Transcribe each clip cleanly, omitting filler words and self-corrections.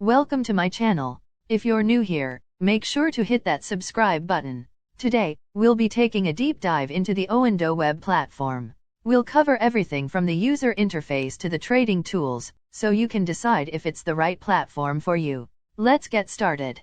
Welcome to my channel. If you're new here, make sure to hit that subscribe button. Today, we'll be taking a deep dive into the Oanda Web Platform. We'll cover everything from the user interface to the trading tools, so you can decide if it's the right platform for you. Let's get started.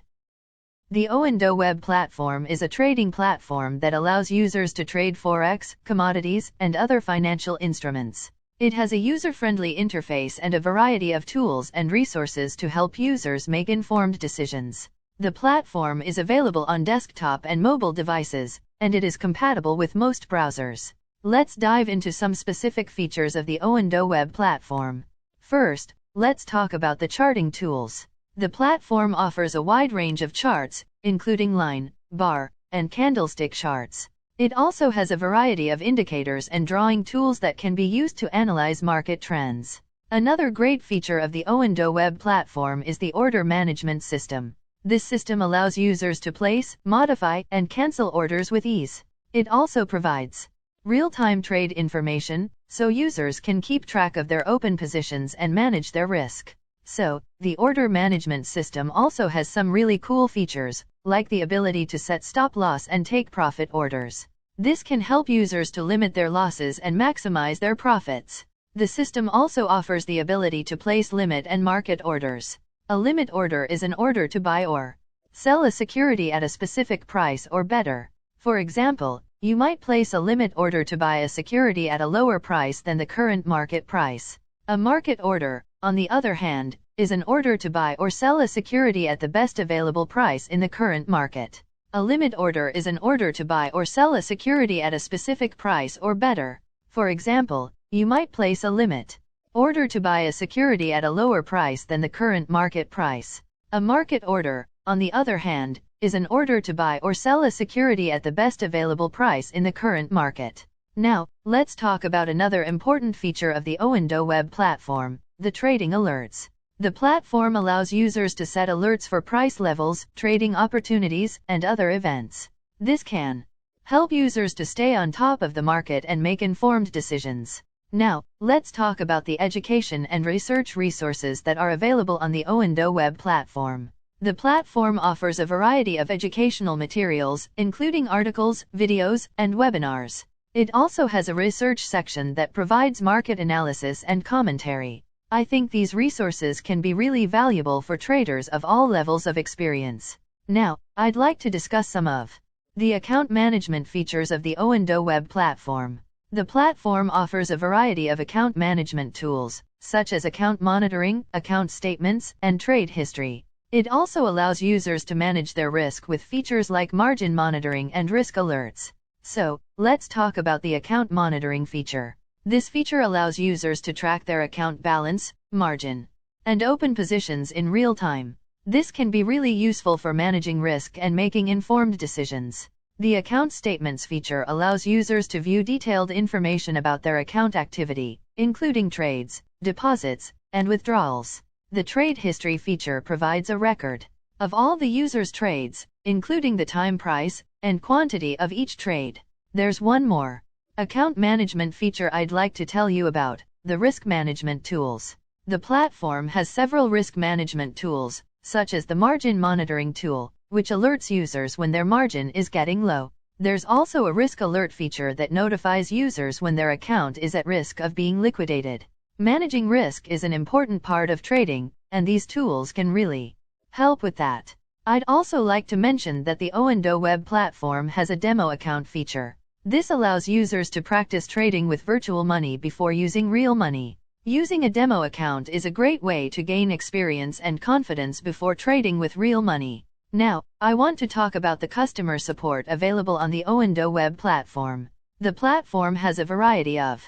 The Oanda Web Platform is a trading platform that allows users to trade forex, commodities, and other financial instruments. It has a user-friendly interface and a variety of tools and resources to help users make informed decisions. The platform is available on desktop and mobile devices, and it is compatible with most browsers. Let's dive into some specific features of the Oanda Web Platform. First, let's talk about the charting tools. The platform offers a wide range of charts, including line, bar, and candlestick charts. It also has a variety of indicators and drawing tools that can be used to analyze market trends. Another great feature of the Oanda Web Platform is the order management system. This system allows users to place, modify, and cancel orders with ease. It also provides real-time trade information, so users can keep track of their open positions and manage their risk. So, the order management system also has some really cool features, like the ability to set stop-loss and take-profit orders. This can help users to limit their losses and maximize their profits. The system also offers the ability to place limit and market orders. A limit order is an order to buy or sell a security at a specific price or better. For example, you might place a limit order to buy a security at a lower price than the current market price. A market order, on the other hand, is an order to buy or sell a security at the best available price in the current market. A limit order is an order to buy or sell a security at a specific price or better. For example, you might place a limit order to buy a security at a lower price than the current market price. A market order, on the other hand, is an order to buy or sell a security at the best available price in the current market. Now, let's talk about another important feature of the Oanda Web Platform, the trading alerts. The platform allows users to set alerts for price levels, trading opportunities, and other events. This can help users to stay on top of the market and make informed decisions. Now, let's talk about the education and research resources that are available on the Oanda Web Platform. The platform offers a variety of educational materials, including articles, videos, and webinars. It also has a research section that provides market analysis and commentary. I think these resources can be really valuable for traders of all levels of experience. Now, I'd like to discuss some of the account management features of the Oanda Web Platform. The platform offers a variety of account management tools, such as account monitoring, account statements, and trade history. It also allows users to manage their risk with features like margin monitoring and risk alerts. So, let's talk about the account monitoring feature. This feature allows users to track their account balance, margin, and open positions in real time. This can be really useful for managing risk and making informed decisions. The account statements feature allows users to view detailed information about their account activity, including trades, deposits, and withdrawals. The trade history feature provides a record of all the user's trades, including the time, price, and quantity of each trade. There's one more account management feature I'd like to tell you about, the risk management tools. The platform has several risk management tools, such as the margin monitoring tool, which alerts users when their margin is getting low. There's also a risk alert feature that notifies users when their account is at risk of being liquidated. Managing risk is an important part of trading, and these tools can really help with that. I'd also like to mention that the Oanda Web Platform has a demo account feature. This allows users to practice trading with virtual money before using real money. Using a demo account is a great way to gain experience and confidence before trading with real money. Now, I want to talk about the customer support available on the Oanda Web Platform. The platform has a variety of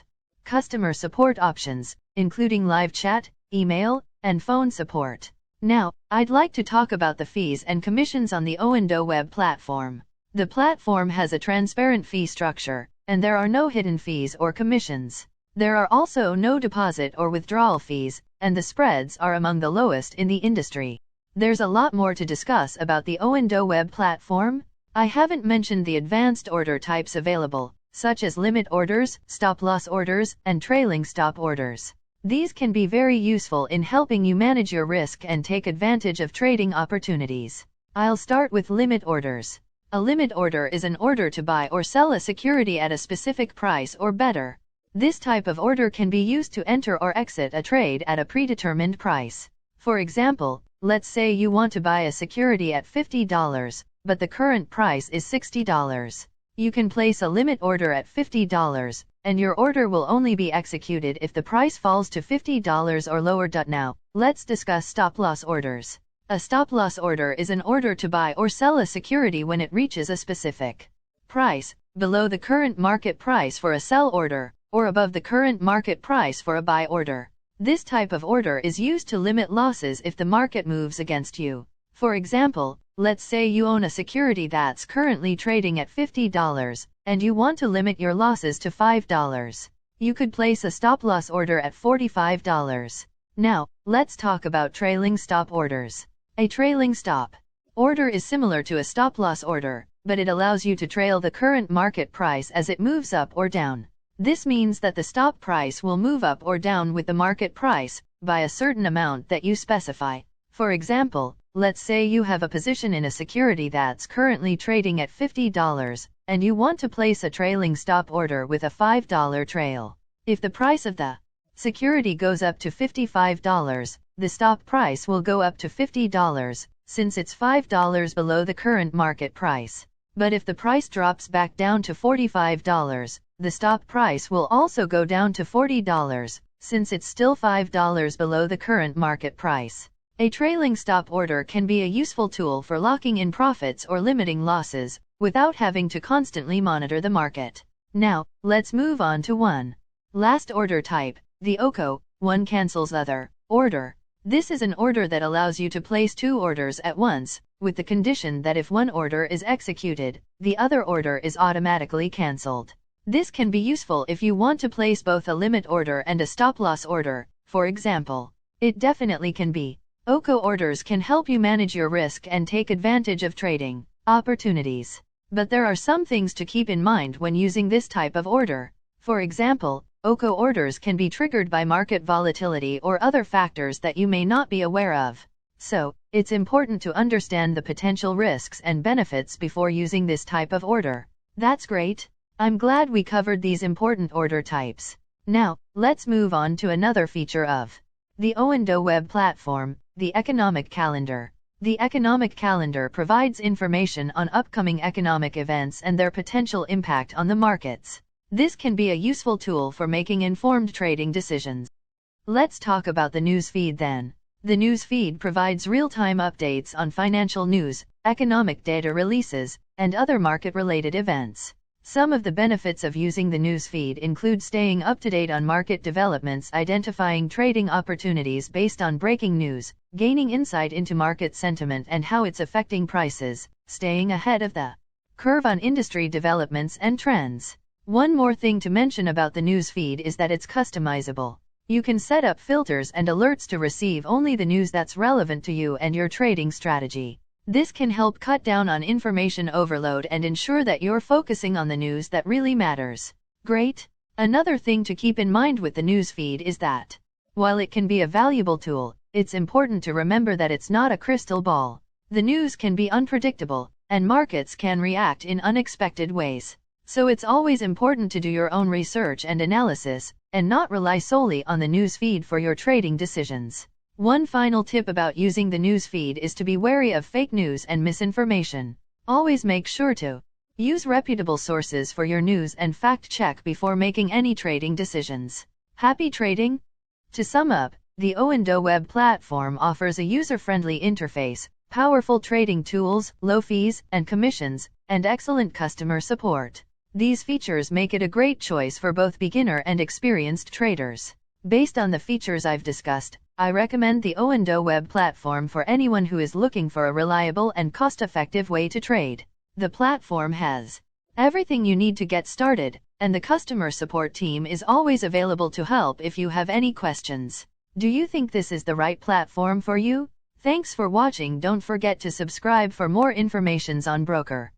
customer support options, including live chat, email, and phone support. Now, I'd like to talk about the fees and commissions on the Oanda Web Platform. The platform has a transparent fee structure, and there are no hidden fees or commissions. There are also no deposit or withdrawal fees, and the spreads are among the lowest in the industry. There's a lot more to discuss about the Oanda Web Platform. I haven't mentioned the advanced order types available, such as limit orders, stop-loss orders, and trailing stop orders. These can be very useful in helping you manage your risk and take advantage of trading opportunities. I'll start with limit orders. A limit order is an order to buy or sell a security at a specific price or better. This type of order can be used to enter or exit a trade at a predetermined price. For example, let's say you want to buy a security at $50, but the current price is $60. You can place a limit order at $50, and your order will only be executed if the price falls to $50 or lower. Now, let's discuss stop-loss orders. A stop-loss order is an order to buy or sell a security when it reaches a specific price, below the current market price for a sell order, or above the current market price for a buy order. This type of order is used to limit losses if the market moves against you. For example, let's say you own a security that's currently trading at $50, and you want to limit your losses to $5. You could place a stop-loss order at $45. Now, let's talk about trailing stop orders. A trailing stop order is similar to a stop-loss order, but it allows you to trail the current market price as it moves up or down. This means that the stop price will move up or down with the market price by a certain amount that you specify. For example, let's say you have a position in a security that's currently trading at $50, and you want to place a trailing stop order with a $5 trail. If the price of the security goes up to $55, the stop price will go up to $50, since it's $5 below the current market price. But if the price drops back down to $45, the stop price will also go down to $40, since it's still $5 below the current market price. A trailing stop order can be a useful tool for locking in profits or limiting losses, without having to constantly monitor the market. Now, let's move on to one last order type, the OCO, one cancels other order. This is an order that allows you to place two orders at once, with the condition that if one order is executed, the other order is automatically cancelled. This can be useful if you want to place both a limit order and a stop-loss order, for example. It definitely can be. OCO orders can help you manage your risk and take advantage of trading opportunities. But there are some things to keep in mind when using this type of order. For example, OCO orders can be triggered by market volatility or other factors that you may not be aware of. So, it's important to understand the potential risks and benefits before using this type of order. That's great. I'm glad we covered these important order types. Now, let's move on to another feature of the Oanda Web Platform, the economic calendar. The economic calendar provides information on upcoming economic events and their potential impact on the markets. This can be a useful tool for making informed trading decisions. Let's talk about the news feed then. The news feed provides real-time updates on financial news, economic data releases, and other market-related events. Some of the benefits of using the news feed include staying up to date on market developments, identifying trading opportunities based on breaking news, gaining insight into market sentiment and how it's affecting prices, staying ahead of the curve on industry developments and trends. One more thing to mention about the news feed is that it's customizable. You can set up filters and alerts to receive only the news that's relevant to you and your trading strategy. This can help cut down on information overload and ensure that you're focusing on the news that really matters. Great! Another thing to keep in mind with the news feed is that, while it can be a valuable tool, it's important to remember that it's not a crystal ball. The news can be unpredictable, and markets can react in unexpected ways. So it's always important to do your own research and analysis, and not rely solely on the news feed for your trading decisions. One final tip about using the news feed is to be wary of fake news and misinformation. Always make sure to use reputable sources for your news and fact-check before making any trading decisions. Happy trading? To sum up, the Oanda Web Platform offers a user-friendly interface, powerful trading tools, low fees and commissions, and excellent customer support. These features make it a great choice for both beginner and experienced traders. Based on the features I've discussed, I recommend the Oanda Web Platform for anyone who is looking for a reliable and cost-effective way to trade. The platform has everything you need to get started, and the customer support team is always available to help if you have any questions. Do you think this is the right platform for you? Thanks for watching. Don't forget to subscribe for more information on broker.